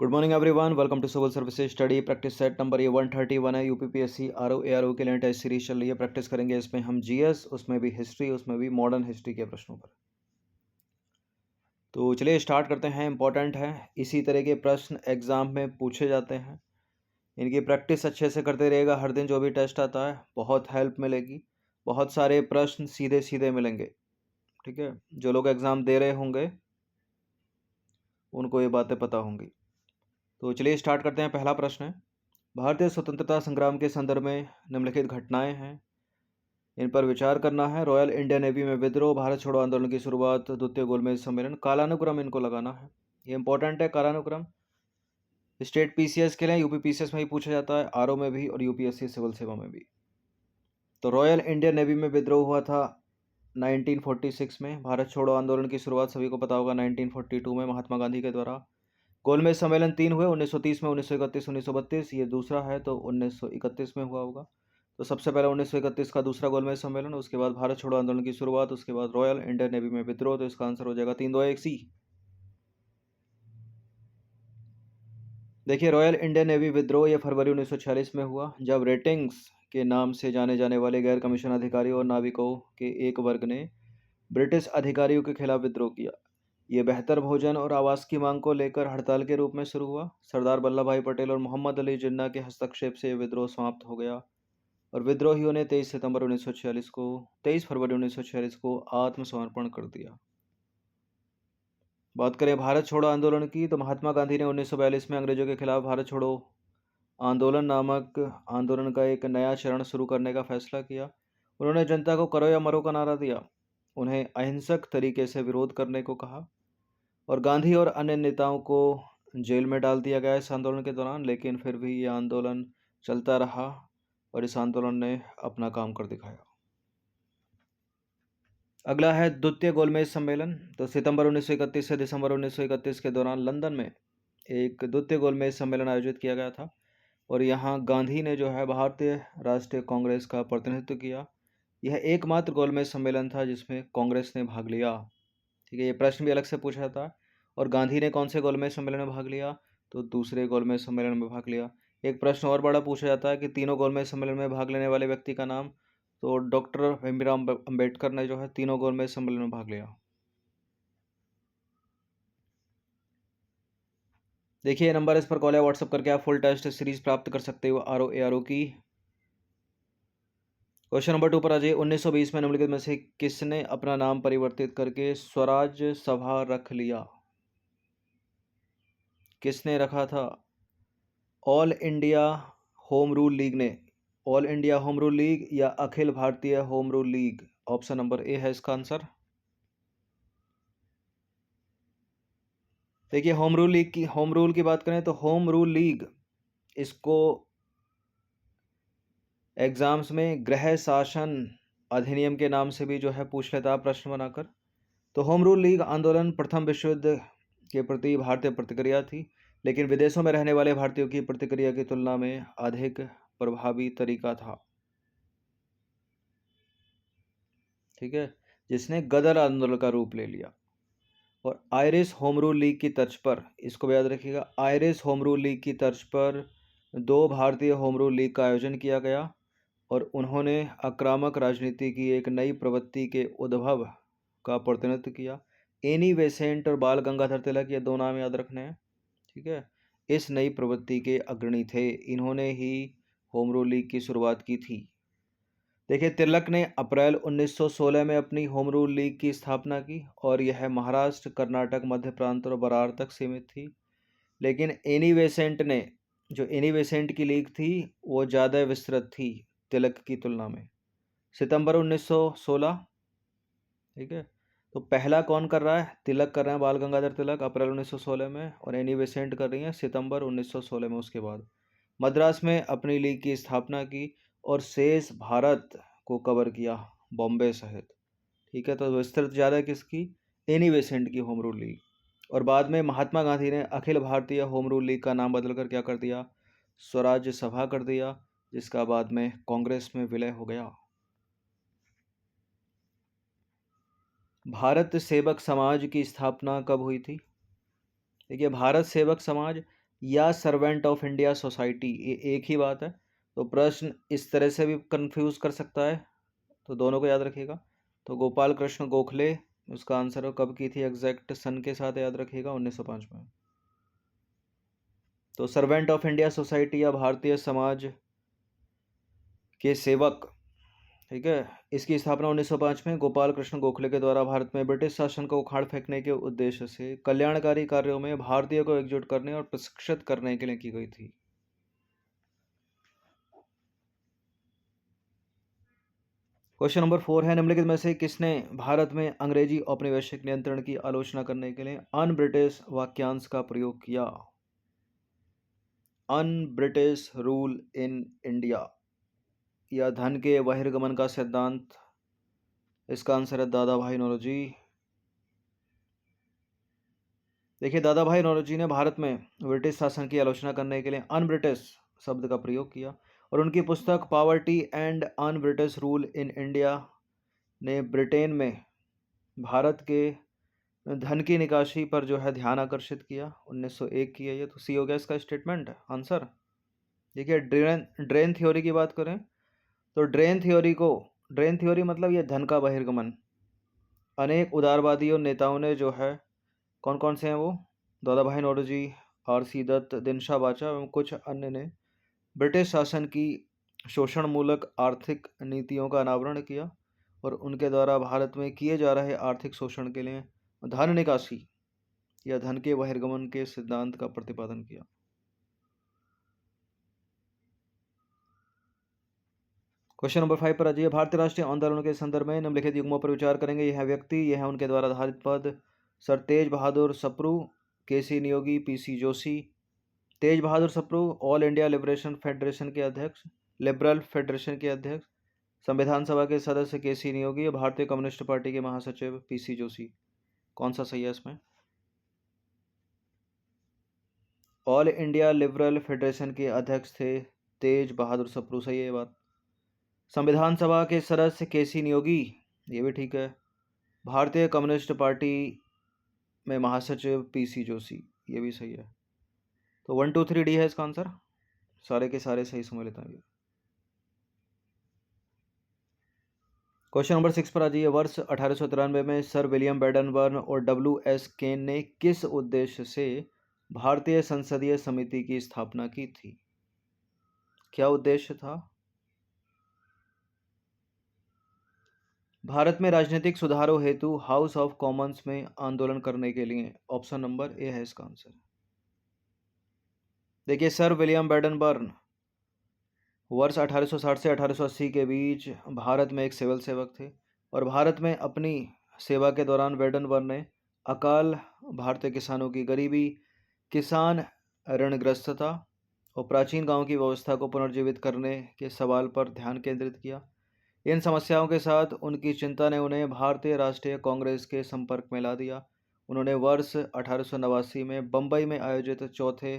Good morning everyone, welcome to civil services study practice set number ये 131 है। UPPSC RO ARO के लिए test series चल रही है। प्रैक्टिस करेंगे इसमें हम जीएस, उसमें भी हिस्ट्री, उसमें भी मॉडर्न हिस्ट्री के प्रश्नों पर। तो चलिए स्टार्ट करते हैं। इंपॉर्टेंट है, इसी तरह के प्रश्न एग्जाम में पूछे जाते हैं। इनकी प्रैक्टिस अच्छे से करते रहिएगा। हर दिन जो भी टेस्ट आता है बहुत हेल्प मिलेगी। बहुत सारे प्रश्न सीधे सीधे मिलेंगे, ठीक है। जो लोग एग्ज़ाम दे रहे होंगे उनको ये बातें पता होंगी। तो चलिए स्टार्ट करते हैं। पहला प्रश्न है, भारतीय स्वतंत्रता संग्राम के संदर्भ में निम्नलिखित घटनाएं हैं, इन पर विचार करना है। रॉयल इंडियन नेवी में विद्रोह, भारत छोड़ो आंदोलन की शुरुआत, द्वितीय गोलमेज सम्मेलन। कालानुक्रम इनको लगाना है, ये इंपॉर्टेंट है। कालानुक्रम स्टेट पीसीएस के लिए, यूपी पीसीएस में ही पूछा जाता है, आरओ में भी और यूपीएससी सिविल सेवा में भी। तो रॉयल इंडियन नेवी में विद्रोह हुआ था 1946 में। भारत छोड़ो आंदोलन की शुरुआत सभी को पता होगा 1942 में महात्मा गांधी के द्वारा। गोलमेज सम्मेलन 3 हुए, 1930 में, 1931, 1932। ये दूसरा है तो 1931 में हुआ होगा। तो सबसे पहले 1931 का दूसरा गोलमेज सम्मेलन, उसके बाद भारत छोड़ो आंदोलन की शुरुआत, उसके बाद रॉयल इंडियन नेवी में विद्रोह। तो इसका आंसर हो जाएगा 3-2-1 सी। देखिए, रॉयल इंडियन नेवी विद्रोह ये फरवरी 1946 में हुआ, जब रेटिंग्स के नाम से जाने जाने वाले गैर कमीशन अधिकारियों और नाविकों के एक वर्ग ने ब्रिटिश अधिकारियों के खिलाफ विद्रोह किया। ये बेहतर भोजन और आवास की मांग को लेकर हड़ताल के रूप में शुरू हुआ। सरदार वल्लभ भाई पटेल और मोहम्मद अली जिन्ना के हस्तक्षेप से विद्रोह समाप्त हो गया और विद्रोहियों ने 23 फरवरी 1946 को आत्मसमर्पण कर दिया। बात करें भारत छोड़ो आंदोलन की, तो महात्मा गांधी ने 1942 में अंग्रेजों के खिलाफ भारत छोड़ो आंदोलन नामक आंदोलन का एक नया चरण शुरू करने का फैसला किया। उन्होंने जनता को करो या मरो का नारा दिया, उन्हें अहिंसक तरीके से विरोध करने को कहा और गांधी और अन्य नेताओं को जेल में डाल दिया गया इस आंदोलन के दौरान। लेकिन फिर भी ये आंदोलन चलता रहा और इस आंदोलन ने अपना काम कर दिखाया। अगला है द्वितीय गोलमेज सम्मेलन। तो सितंबर 1931 से दिसंबर 1931 के दौरान लंदन में एक द्वितीय गोलमेज सम्मेलन आयोजित किया गया था और यहाँ गांधी ने जो है भारतीय राष्ट्रीय कांग्रेस का प्रतिनिधित्व किया। यह एकमात्र गोलमेज सम्मेलन था जिसमें कांग्रेस ने भाग लिया, ठीक है। ये प्रश्न भी अलग से पूछा था। और गांधी ने कौन से गोलमेज सम्मेलन में भाग लिया, तो दूसरे गोलमेज सम्मेलन में भाग लिया। एक प्रश्न और बड़ा पूछा जाता है कि तीनों गोलमेज सम्मेलन में भाग लेने वाले व्यक्ति का नाम, तो डॉक्टर भीमराव अंबेडकर ने जो है तीनों गोलमेज सम्मेलन में भाग लिया। देखिए नंबर इस पर कॉल है, व्हाट्सअप करके आप फुल टेस्ट सीरीज प्राप्त कर सकते हो आरओ एआरओ की। क्वेश्चन नंबर 2 पर आ जाइए। 1920 में निम्नलिखित में से किसने अपना नाम परिवर्तित करके स्वराज सभा रख लिया? किसने रखा था? All India Home Rule League ने। All India Home Rule League या Akhil Bharatiya Home Rule League? Option number A है इसका आंसर। देखिए होम रूल की बात करें तो होम रूल लीग, इसको एग्जाम्स में गृह शासन अधिनियम के नाम से भी जो है पूछ लेता है प्रश्न बनाकर। तो होम रूल लीग आंदोलन प्रथम विश्व युद्ध के प्रति भारतीय प्रतिक्रिया थी, लेकिन विदेशों में रहने वाले भारतीयों की प्रतिक्रिया की तुलना में अधिक प्रभावी तरीका था, ठीक है, जिसने गदर आंदोलन का रूप ले लिया। और आयरिश होम रूल लीग की तर्ज पर, इसको भी याद रखिएगा, आयरिश होम रूल लीग की तर्ज पर दो भारतीय होम रूल लीग का आयोजन किया गया और उन्होंने आक्रामक राजनीति की एक नई प्रवृत्ति के उद्भव का प्रतिनिधित्व किया। एनी बेसेंट और बाल गंगाधर तिलक, ये दो नाम याद रखने हैं, ठीक है। इस नई प्रवृत्ति के अग्रणी थे, इन्होंने ही होम रूल लीग की शुरुआत की थी। देखिए तिलक ने अप्रैल 1916 में अपनी होम रूल लीग की स्थापना की और यह महाराष्ट्र, कर्नाटक, मध्य प्रांत और बरार तक सीमित थी। लेकिन एनी बेसेंट की लीग थी वो ज़्यादा विस्तृत थी तिलक की तुलना में। सितंबर 1916, ठीक है। तो पहला कौन कर रहा है? तिलक कर रहे हैं, बाल गंगाधर तिलक अप्रैल 1916 में, और एनी बेसेंट कर रही हैं सितंबर 1916 में। उसके बाद मद्रास में अपनी लीग की स्थापना की और शेष भारत को कवर किया, बॉम्बे सहित, ठीक है। तो विस्तृत ज़्यादा किसकी? एनी बेसेंट की होम रूल लीग। और बाद में महात्मा गांधी ने अखिल भारतीय होम रूल लीग का नाम बदलकर क्या कर दिया? स्वराज्य सभा कर दिया, जिसका बाद में कांग्रेस में विलय हो गया। भारत सेवक समाज की स्थापना कब हुई थी? देखिए भारत सेवक समाज या सर्वेंट ऑफ इंडिया सोसाइटी, ये एक ही बात है। तो प्रश्न इस तरह से भी कंफ्यूज कर सकता है, तो दोनों को याद रखिएगा। तो गोपाल कृष्ण गोखले, उसका आंसर हो कब की थी, एग्जैक्ट सन के साथ याद रखिएगा, 1905 में। तो सर्वेंट ऑफ इंडिया सोसाइटी या भारतीय समाज के सेवक, ठीक है, इसकी स्थापना 1905 में गोपाल कृष्ण गोखले के द्वारा भारत में ब्रिटिश शासन को उखाड़ फेंकने के उद्देश्य से कल्याणकारी कार्यों में भारतीयों को एकजुट करने और प्रशिक्षित करने के लिए की गई थी। क्वेश्चन नंबर 4 है, निम्नलिखित में से किसने भारत में अंग्रेजी औपनिवेशिक नियंत्रण की आलोचना करने के लिए अन ब्रिटिश वाक्यांश का प्रयोग किया? Un British rule in India या धन के बहिर्गमन का सिद्धांत, इसका आंसर है दादा भाई नौरोजी। देखिए, दादा भाई नौरोजी ने भारत में ब्रिटिश शासन की आलोचना करने के लिए अन ब्रिटिश शब्द का प्रयोग किया, और उनकी पुस्तक poverty and un British rule in India ने ब्रिटेन में भारत के धन की निकासी पर जो है ध्यान आकर्षित किया। 1901 की है ये, तो सी हो गया इसका स्टेटमेंट आंसर। देखिए, ड्रेन थ्योरी की बात करें तो ड्रेन थ्योरी मतलब ये धन का बहिर्गमन, अनेक उदारवादियों नेताओं ने जो है, कौन कौन से हैं वो, दादा भाई नौरोजी, आर.सी. दत्त, दिनशा बाचा एवं कुछ अन्य ने ब्रिटिश शासन की शोषणमूलक आर्थिक नीतियों का अनावरण किया और उनके द्वारा भारत में किए जा रहे आर्थिक शोषण के लिए धन निकासी या धन के बहिर्गमन के सिद्धांत का प्रतिपादन किया। क्वेश्चन नंबर 5 पर आ जाइए। भारतीय राष्ट्रीय आंदोलन के संदर्भ में निम्नलिखित युग्मों पर विचार करेंगे। यह व्यक्ति, यह है उनके द्वारा आधारित पद। Sir Tej Bahadur Sapru, K C. Neogy, P C. Joshi. Tej Bahadur Sapru all India liberation federation के अध्यक्ष, लिबरल फेडरेशन के अध्यक्ष। संविधान सभा के सदस्य के.सी. नियोगी, भारतीय कम्युनिस्ट पार्टी के महासचिव पी.सी. जोशी। कौन सा सही है इसमें? ऑल इंडिया लिबरल फेडरेशन के अध्यक्ष थे तेज बहादुर सप्रू, सही है ये बात। संविधान सभा के सदस्य के.सी. नियोगी, ये भी ठीक है। भारतीय कम्युनिस्ट पार्टी में महासचिव पी.सी. जोशी, ये भी सही है। तो 1 2 3 डी है इसका आंसर, सारे के सारे सही समझ लेता हूँ। क्वेश्चन नंबर 6 पर आ जाइए। वर्ष 1893 में सर विलियम बेडनबर्न और W.S. केन ने किस उद्देश्य से भारतीय संसदीय समिति की स्थापना की थी? क्या उद्देश्य था? भारत में राजनीतिक सुधारों हेतु हाउस ऑफ कॉमन्स में आंदोलन करने के लिए। ऑप्शन नंबर ए है इसका आंसर। देखिए, सर विलियम बेडनबर्न वर्ष 1860 से 1880 के बीच भारत में एक सिविल सेवक थे, और भारत में अपनी सेवा के दौरान बेडनबर्न ने अकाल, भारतीय किसानों की गरीबी, किसान ऋणग्रस्तता और प्राचीन गांव की व्यवस्था को पुनर्जीवित करने के सवाल पर ध्यान केंद्रित किया। इन समस्याओं के साथ उनकी चिंता ने उन्हें भारतीय राष्ट्रीय कांग्रेस के संपर्क में ला दिया। उन्होंने वर्ष 1889 में बम्बई में आयोजित चौथे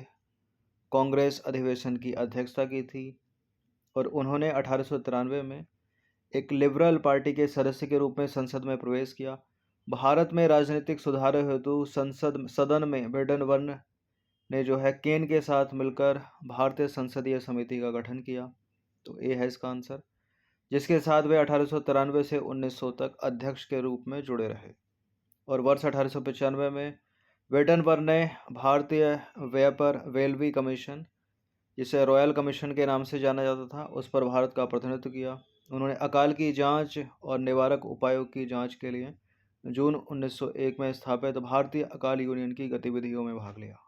कांग्रेस अधिवेशन की अध्यक्षता की थी, और उन्होंने 1893 में एक लिबरल पार्टी के सदस्य के रूप में संसद में प्रवेश किया। भारत में राजनीतिक सुधारों हेतु सदन में बेडनबर्न ने जो है केन के साथ मिलकर भारतीय संसदीय समिति का गठन किया। तो ए है इसका आंसर, जिसके साथ वे 1893 से 1900 तक अध्यक्ष के रूप में जुड़े रहे। और वर्ष 1895 में वेटनबर्न ने भारतीय वेपर वेलवी कमीशन, जिसे रॉयल कमीशन के नाम से जाना जाता था, उस पर भारत का प्रतिनिधित्व किया। उन्होंने अकाल की जांच और निवारक उपायों की जांच के लिए जून 1901 में स्थापित भारतीय अकाल यूनियन की गतिविधियों में भाग लिया।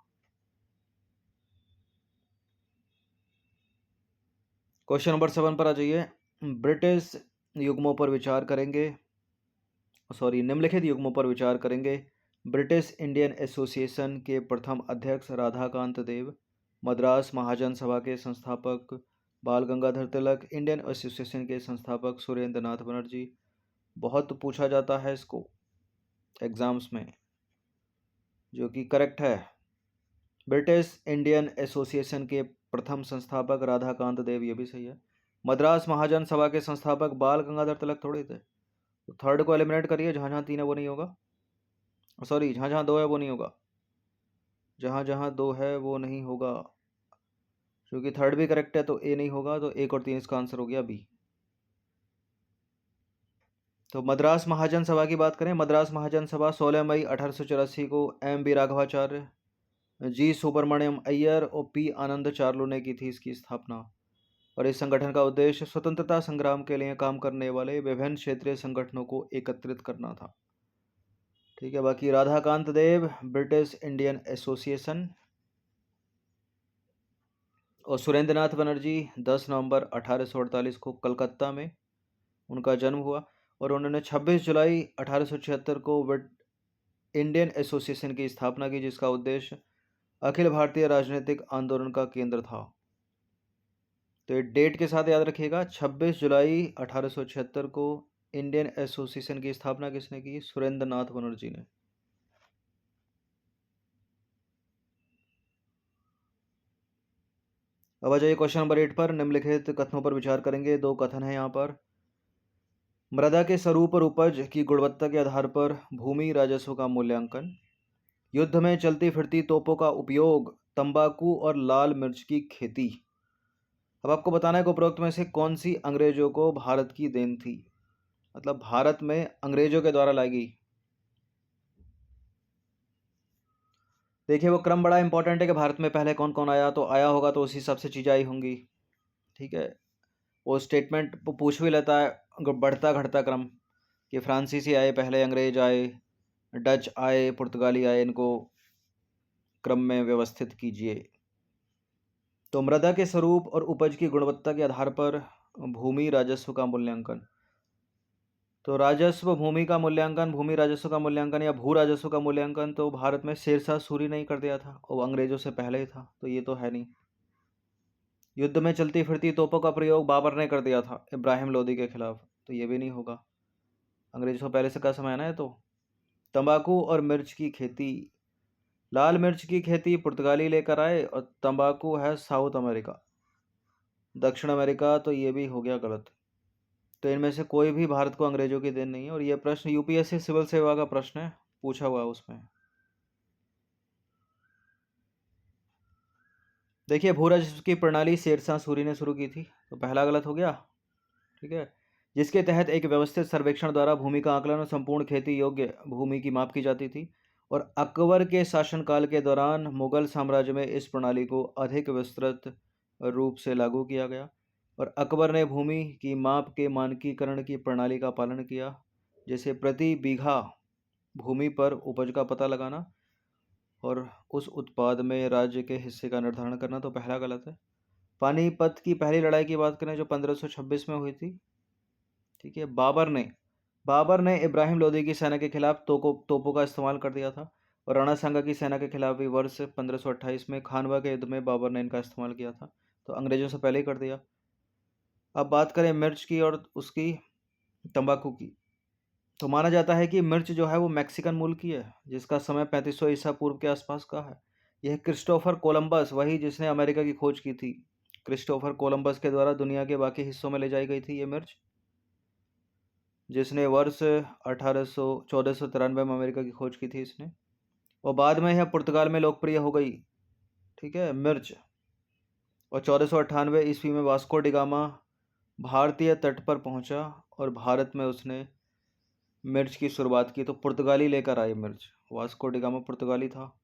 क्वेश्चन नंबर 7 पर आ जाइए। ब्रिटिश युग्मों पर विचार करेंगे, निम्नलिखित युग्मों पर विचार करेंगे। ब्रिटिश इंडियन एसोसिएशन के प्रथम अध्यक्ष राधाकांत देव, मद्रास महाजन सभा के संस्थापक बाल गंगाधर तिलक, इंडियन एसोसिएशन के संस्थापक सुरेंद्र नाथ बनर्जी। बहुत पूछा जाता है इसको एग्जाम्स में, जो कि करेक्ट है। ब्रिटिश इंडियन एसोसिएशन के प्रथम संस्थापक राधाकांत देव, ये भी सही है। मद्रास महाजन सभा के संस्थापक बाल गंगाधर तिलक थोड़े थे। तो थर्ड को एलिमिनेट करिए, जहाँ जहाँ 3 है वो नहीं होगा, जहाँ जहाँ 2 है वो नहीं होगा। जहाँ जहाँ 2 है वो नहीं होगा, क्योंकि थर्ड भी करेक्ट है तो ए नहीं होगा, तो 1 और 3 इसका आंसर हो गया बी। तो मद्रास महाजन सभा की बात करें, मद्रास महाजन सभा 16 मई 1884 को एम बी राघवाचार्य, जी सुब्रमण्यम अय्यर और पी आनंद चार्लो ने की थी इसकी स्थापना। और इस संगठन का उद्देश्य स्वतंत्रता संग्राम के लिए काम करने वाले विभिन्न क्षेत्रीय संगठनों को एकत्रित करना था। ठीक है, बाकी राधाकांत देव ब्रिटिश इंडियन एसोसिएशन, और सुरेंद्र नाथ बनर्जी 10 नवंबर 1848 को कलकत्ता में उनका जन्म हुआ, और उन्होंने 26 जुलाई 1876 को इंडियन एसोसिएशन की स्थापना की, जिसका उद्देश्य अखिल भारतीय राजनीतिक आंदोलन का केंद्र था। तो ये डेट के साथ याद रखिएगा, 26 जुलाई 1876 को इंडियन एसोसिएशन की स्थापना किसने की? सुरेंद्र नाथ बनर्जी ने। अब आ जाइए क्वेश्चन नंबर 8 पर। निम्नलिखित कथनों पर विचार करेंगे। 2 कथन है यहाँ पर। मृदा के स्वरूप और उपज की गुणवत्ता के आधार पर भूमि राजस्व का मूल्यांकन, युद्ध में चलती फिरती तोपों का उपयोग, तंबाकू और लाल मिर्च की खेती। अब आपको बताना है कि उपरोक्त में से कौन सी अंग्रेजों को भारत की देन थी, मतलब भारत में अंग्रेजों के द्वारा लाई गई। देखिए वो क्रम बड़ा इंपॉर्टेंट है कि भारत में पहले कौन कौन आया, तो आया होगा तो उसी हिसाब से चीज़ें आई होंगी। ठीक है, वो स्टेटमेंट पूछ भी लेता है बढ़ता घटता क्रम, कि फ्रांसीसी आए पहले, अंग्रेज आए, डच आए, पुर्तगाली आए, इनको क्रम में व्यवस्थित कीजिए। तो मृदा के स्वरूप और उपज की गुणवत्ता के आधार पर भूमि राजस्व का मूल्यांकन। तो राजस्व भूमि का मूल्यांकन, भूमि राजस्व का मूल्यांकन या भू राजस्व का मूल्यांकन तो भारत में शेरशाह सूरी ने ही कर दिया था, और अंग्रेजों से पहले ही था, तो ये तो है नहीं। युद्ध में चलती फिरती तोपों का प्रयोग बाबर ने कर दिया था इब्राहिम लोदी के खिलाफ, तो ये भी नहीं होगा, अंग्रेजों से पहले से का समय है ना। तो तंबाकू और मिर्च की खेती, लाल मिर्च की खेती पुर्तगाली लेकर आए, और तंबाकू है साउथ अमेरिका, दक्षिण अमेरिका, तो ये भी हो गया गलत। तो इनमें से कोई भी भारत को अंग्रेजों की देन नहीं है, और ये प्रश्न यूपीएससी सिविल सेवा का प्रश्न है, पूछा हुआ है उसमें। देखिए भू राजस्व की प्रणाली शेरशाह सूरी ने शुरू की थी, तो पहला गलत हो गया। ठीक है, जिसके तहत एक व्यवस्थित सर्वेक्षण द्वारा भूमि का आकलन और संपूर्ण खेती योग्य भूमि की माप की जाती थी, और अकबर के शासनकाल के दौरान मुगल साम्राज्य में इस प्रणाली को अधिक विस्तृत रूप से लागू किया गया, और अकबर ने भूमि की माप के मानकीकरण की प्रणाली का पालन किया, जैसे प्रति बीघा भूमि पर उपज का पता लगाना और उस उत्पाद में राज्य के हिस्से का निर्धारण करना, तो पहला गलत है। पानीपत की पहली लड़ाई की बात करें जो 1526 में हुई थी, ठीक है, बाबर ने इब्राहिम लोदी की सेना के खिलाफ तोपों का इस्तेमाल कर दिया था, और राणा सांगा की सेना के खिलाफ भी वर्ष 1528 में खानवा के युद्ध में बाबर ने इनका इस्तेमाल किया था, तो अंग्रेजों से पहले ही कर दिया। अब बात करें मिर्च की और उसकी तंबाकू की, तो माना जाता है कि मिर्च जो है वो मैक्सिकन मूल की है, जिसका समय 3500 ईसा पूर्व के आसपास का है। यह क्रिस्टोफर कोलंबस, वही जिसने अमेरिका की खोज की थी, क्रिस्टोफर कोलंबस के द्वारा दुनिया के बाकी हिस्सों में ले जाई गई थी ये मिर्च, जिसने वर्ष 1493 में अमेरिका की खोज की थी इसने, और बाद में यह पुर्तगाल में लोकप्रिय हो गई। ठीक है, मिर्च। और 1498 ईस्वी में वास्को डिगामा भारतीय तट पर पहुंचा, और भारत में उसने मिर्च की शुरुआत की, तो पुर्तगाली लेकर आए मिर्च, वास्को डिगामा पुर्तगाली था।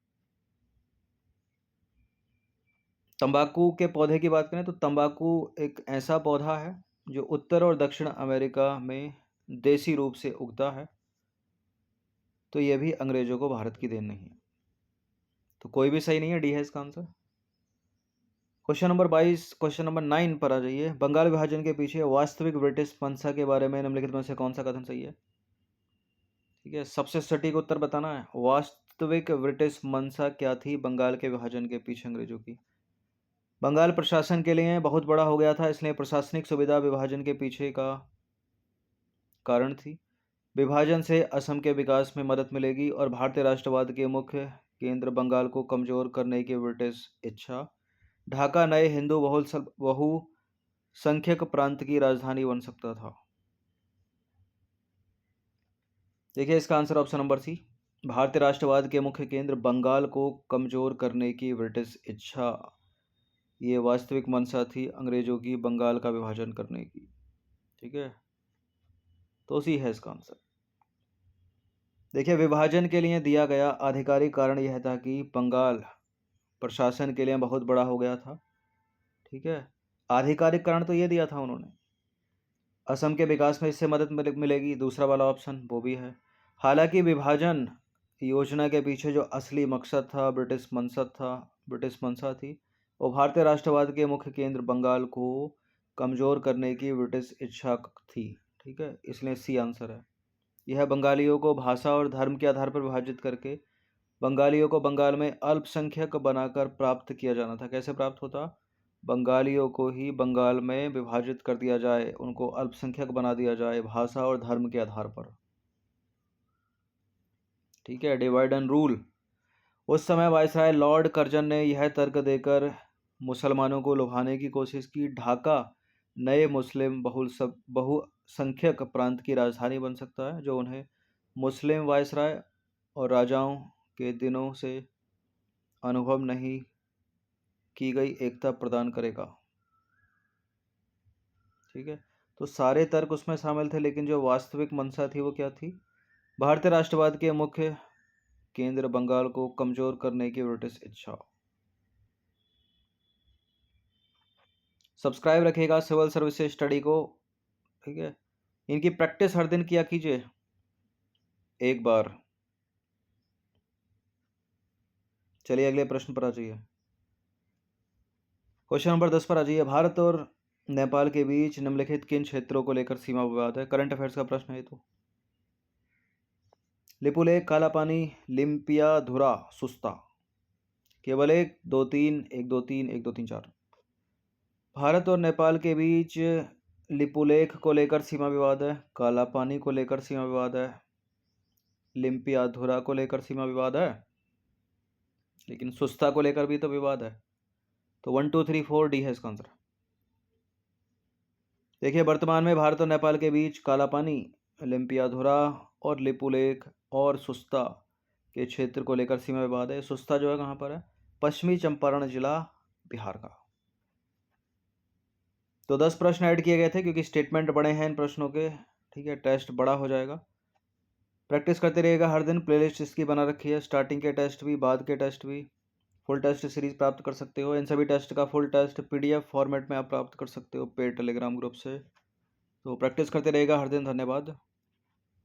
तंबाकू के पौधे की बात करें तो तंबाकू एक ऐसा पौधा है जो उत्तर और दक्षिण अमेरिका में देसी रूप से उगता है, तो यह भी अंग्रेजों को भारत की देन नहीं है, तो कोई भी सही नहीं है, डी है इसका answer. Question number 22, question number 9 पर आ जाइए। बंगाल विभाजन के पीछे वास्तविक ब्रिटिश मंशा के बारे में निम्नलिखित में से कौन सा कथन सही है? ठीक है, सबसे सटीक उत्तर बताना है। वास्तविक ब्रिटिश मंशा क्या थी बंगाल के विभाजन के पीछे अंग्रेजों की? बंगाल प्रशासन के लिए बहुत बड़ा हो गया था, इसलिए प्रशासनिक सुविधा विभाजन के पीछे का कारण थी। विभाजन से असम के विकास में मदद मिलेगी, और भारतीय राष्ट्रवाद के मुख्य केंद्र बंगाल को कमजोर करने की ब्रिटिश इच्छा। ढाका नए हिंदू बहुसंख्यक प्रांत की राजधानी बन सकता था। देखिए इसका आंसर ऑप्शन नंबर सी, भारतीय राष्ट्रवाद के मुख्य केंद्र बंगाल को कमजोर करने की ब्रिटिश इच्छा, ये वास्तविक मंशा थी अंग्रेजों की बंगाल का विभाजन करने की। ठीक है, तो सी है इसका आंसर। देखिए, विभाजन के लिए दिया गया आधिकारिक कारण यह था कि बंगाल प्रशासन के लिए बहुत बड़ा हो गया था। ठीक है, आधिकारिक कारण तो ये दिया था उन्होंने। असम के विकास में इससे मदद मिलेगी, दूसरा वाला ऑप्शन वो भी है। हालांकि विभाजन योजना के पीछे जो असली मकसद था, ब्रिटिश मंशा थी, वो भारतीय राष्ट्रवाद के मुख्य केंद्र बंगाल को कमजोर करने की ब्रिटिश इच्छा थी। ठीक है, इसलिए सी आंसर है। यह बंगालियों को भाषा और धर्म के आधार पर विभाजित करके बंगालियों को बंगाल में अल्पसंख्यक बनाकर प्राप्त किया जाना था। कैसे प्राप्त होता? बंगालियों को ही बंगाल में विभाजित कर दिया जाए, उनको अल्पसंख्यक बना दिया जाए भाषा और धर्म के आधार पर। ठीक है, डिवाइड एंड रूल। उस समय वायसराय लॉर्ड कर्जन ने यह तर्क देकर मुसलमानों को लुभाने की कोशिश की, ढाका नए मुस्लिम बहुसंख्यक प्रांत की राजधानी बन सकता है, जो उन्हें मुस्लिम वायसराय और राजाओं के दिनों से अनुभव नहीं की गई एकता प्रदान करेगा। ठीक है, तो सारे तर्क उसमें शामिल थे, लेकिन जो वास्तविक मंशा थी वो क्या थी? भारतीय राष्ट्रवाद के मुख्य केंद्र बंगाल को कमजोर करने की ब्रिटिश इच्छा। सब्सक्राइब रखिएगा सिविल सर्विसेज स्टडी को। ठीक है, इनकी प्रैक्टिस हर दिन किया कीजिए एक बार। चलिए अगले प्रश्न पर आ जाइए। क्वेश्चन नंबर 10 पर आ जाइए। भारत और नेपाल के बीच निम्नलिखित किन क्षेत्रों को लेकर सीमा विवाद है? करंट अफेयर्स का प्रश्न है। तो लिपुलेख, कालापानी, लिम्पियाधुरा, सुस्ता। केवल 1 2 3 1 2 3 1 2 3 4। भारत और नेपाल के बीच लिपुलेख को लेकर सीमा विवाद है, कालापानी को लेकर सीमा विवाद है, लिम्पियाधुरा को लेकर सीमा विवाद है, लेकिन सुस्ता को लेकर भी तो विवाद है। तो 1 2 3 4 डी है इसका आंसर। देखिए, वर्तमान में भारत और नेपाल के बीच कालापानी, लिम्पियाधुरा और लिपुलेख और सुस्ता के क्षेत्र को लेकर सीमा विवाद है। सुस्ता जो है कहाँ पर है? पश्चिमी चंपारण जिला, बिहार का। तो 10 प्रश्न ऐड किए गए थे क्योंकि स्टेटमेंट बड़े हैं इन प्रश्नों के। ठीक है, टेस्ट बड़ा हो जाएगा। प्रैक्टिस करते रहिएगा हर दिन। प्लेलिस्ट इसकी बना रखी है, स्टार्टिंग के टेस्ट भी, बाद के टेस्ट भी। फुल टेस्ट सीरीज प्राप्त कर सकते हो। इन सभी टेस्ट का फुल टेस्ट पीडीएफ फॉर्मेट में आप प्राप्त कर सकते हो पेड टेलीग्राम ग्रुप से। तो प्रैक्टिस करते रहिएगा हर दिन। धन्यवाद।